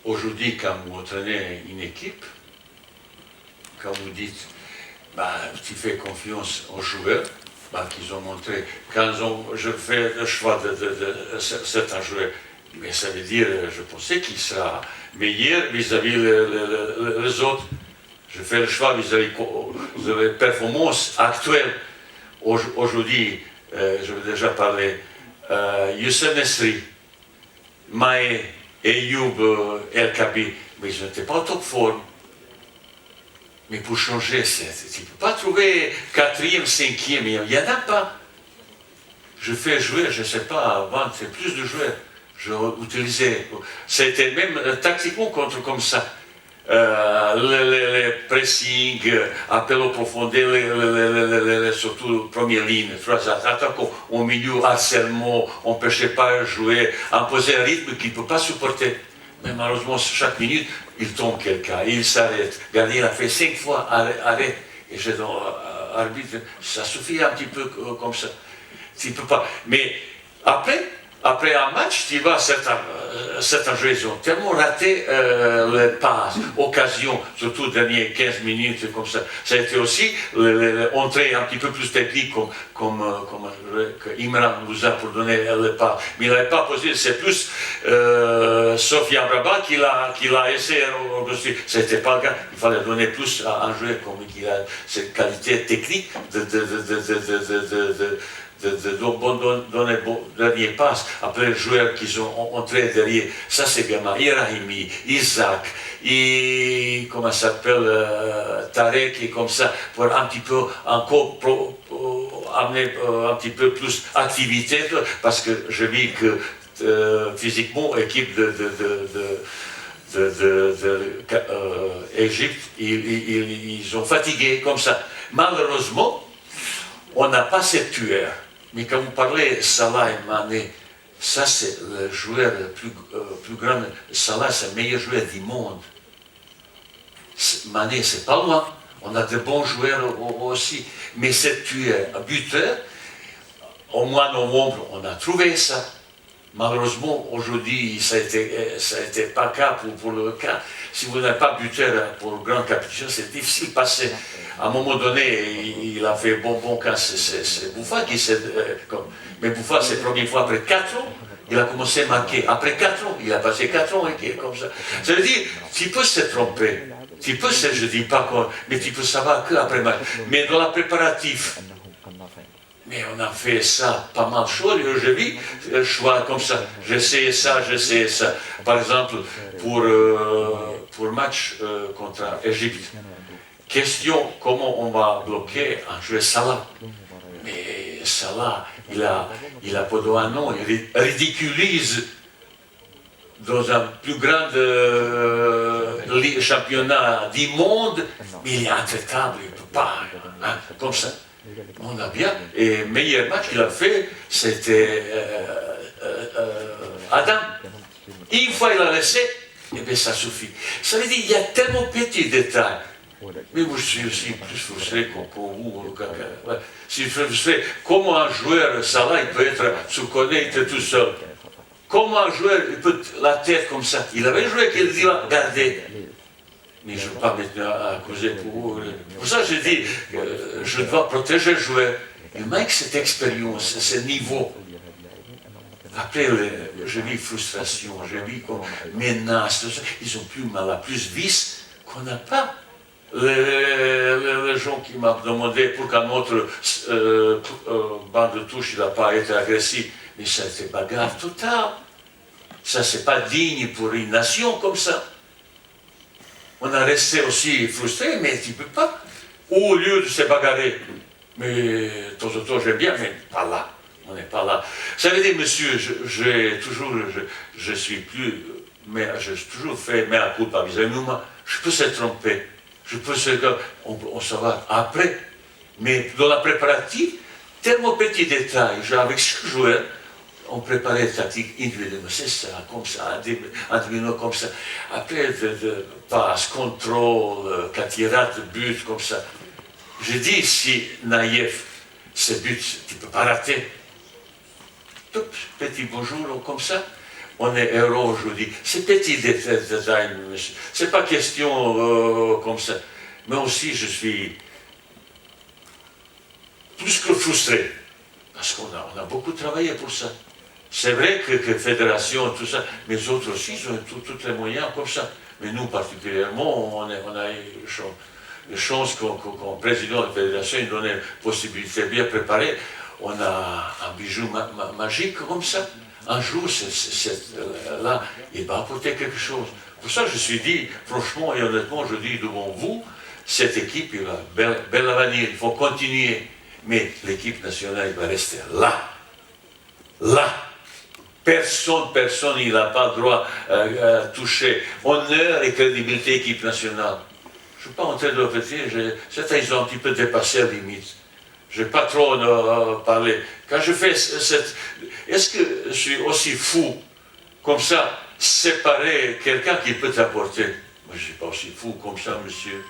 aujourd'hui, quand vous entraînez une équipe, quand vous dites, bah, tu fais confiance aux joueurs, bah, qu'ils ont montré, quand je fais le choix de certains joueurs, mais ça veut dire, je pensais qu'il sera meilleur vis-à-vis les autres. Je fais le choix vis-à-vis de la performance actuelle. Aujourd'hui, je vais déjà parler, Youssef Nesri, Maé, Eyoub, El Kabi, mais je n'étais pas en top forme. Mais pour changer, tu ne peux pas trouver quatrième, cinquième, il n'y en a pas. Je fais jouer, je ne sais pas, avant, c'est plus de joueurs. Je utilisais, c'était même tactiquement contre comme ça. Les pressing, appel au profondeur, surtout première ligne, trois attaquants au milieu, harcèlement, on ne peut pas jouer, imposer un rythme qu'il ne peut pas supporter. Mais malheureusement, chaque minute, il tombe quelqu'un, il s'arrête. Regardez, il a fait 5 fois arrêt. Et je dis, arbitre, ça suffit un petit peu comme ça. Tu ne peux pas. Mais après un match, tu vois, certains joueurs ont tellement raté les passes, occasions, surtout les dernières 15 minutes, comme ça. Ça a été aussi l'entrée un petit peu plus technique, comme Imran nous a pour donner les passes. Mais il n'avait pas posé, c'est plus Sophia Braba qui l'a essayé aussi. Ce n'était pas le cas. Il fallait donner plus à un joueur comme qui a cette qualité technique de donner dernier passe. Après les joueurs qui sont entrés derrière, ça c'est gamin, Irahimi, Isaac, et comment ça s'appelle, Tarek, et comme ça, pour un petit peu encore amener un petit peu plus d'activité, parce que je vis que physiquement, l'équipe d'Égypte, ils ont fatigué comme ça. Malheureusement, on n'a pas ces tueurs. Mais quand vous parlez Salah et Mané, ça c'est le joueur le plus grand. Salah c'est le meilleur joueur du monde. Mané c'est pas loin. On a de bons joueurs aussi. Mais ce tueur, buteur, au mois de novembre, on a trouvé ça. Malheureusement, aujourd'hui, ça a été pas le cas pour le cas. Si vous n'avez pas buteur pour le grand compétition, c'est difficile de passer. À un moment donné, il a fait bon cas, c'est Bouffat qui s'est... mais Bouffat, c'est la première fois après 4 ans, il a commencé à marquer. Après 4 ans, il a passé 4 ans comme ça. Ça veut dire, tu peux se tromper. Tu peux, je ne dis pas quoi, mais tu peux savoir qu'après match. Mais dans la préparatif, mais on a fait ça pas mal de choses, je vis le choix comme ça, j'essaie ça. Par exemple, pour le match contre l'Égypte, question comment on va bloquer un joueur Salah. Mais Salah, il a pas un nom, il ridiculise dans un plus grand championnat du monde, mais il est intraitable, il ne peut pas, hein, comme ça. On a bien, et le meilleur match qu'il a fait, c'était Adam. Une fois il a laissé, et bien ça suffit. Ça veut dire qu'il y a tellement de petits détails. Mais moi je suis aussi plus frustré que vous. Ouais. Si je suis frustré, comment un joueur, Salah, il peut se connaître tout seul. Comment un joueur, il peut la tête comme ça. Il avait joué qu'il dit, regardez. Mais je ne veux pas maintenant accuser pour vous. Pour ça, je dis, je dois protéger le joueur. Il manque cette expérience, ce niveau. Après, je vis frustration, je vis comme menace, ils ont plus mal, plus vice qu'on n'a pas. Les gens qui m'ont demandé pourquoi notre banc de touche, il n'a pas été agressif. Mais ça, c'est bagarre totale. Ça, c'est pas digne pour une nation comme ça. On a resté aussi frustré, mais tu ne peux pas. Ou au lieu de se bagarrer, mais de temps en temps j'aime bien, mais pas là. On n'est pas là. Ça veut dire, monsieur, je suis plus, mais j'ai toujours fait mea culpa vis-à-vis de moi. Je peux se tromper. Je peux on saura après. Mais dans la préparative, tellement petits détails, avec chaque joueur, on préparait la tactique individuellement, c'est ça, comme ça, individuellement comme ça. Après, passe, contrôle, quand il rate le but, comme ça. Je dis, si naïf, ce but, tu ne peux pas rater. Tout petit bonjour, comme ça. on est héros aujourd'hui. C'est petit détail, monsieur. C'est pas question comme ça. Mais aussi, je suis plus que frustré. Parce qu'on a beaucoup travaillé pour ça. C'est vrai que fédération, tout ça, mais les autres aussi, ils ont tous les moyens comme ça. Mais nous, particulièrement, on a eu la chance qu'un président de la fédération nous donne une possibilité bien préparée. On a un bijou magique comme ça. Un jour, là, il va apporter quelque chose. Pour ça, je suis dit, franchement et honnêtement, je dis devant vous, cette équipe, il a un bel avenir, il faut continuer. Mais l'équipe nationale, il va rester là. Là. Personne, il n'a pas le droit à toucher honneur et crédibilité équipe nationale. Je ne suis pas en train de le répéter, ils ont un petit peu dépassé la limite. Je n'ai pas trop parlé. Quand je fais cette... Est-ce que je suis aussi fou, comme ça, séparer quelqu'un qui peut t'apporter? Moi, je ne suis pas aussi fou comme ça, monsieur.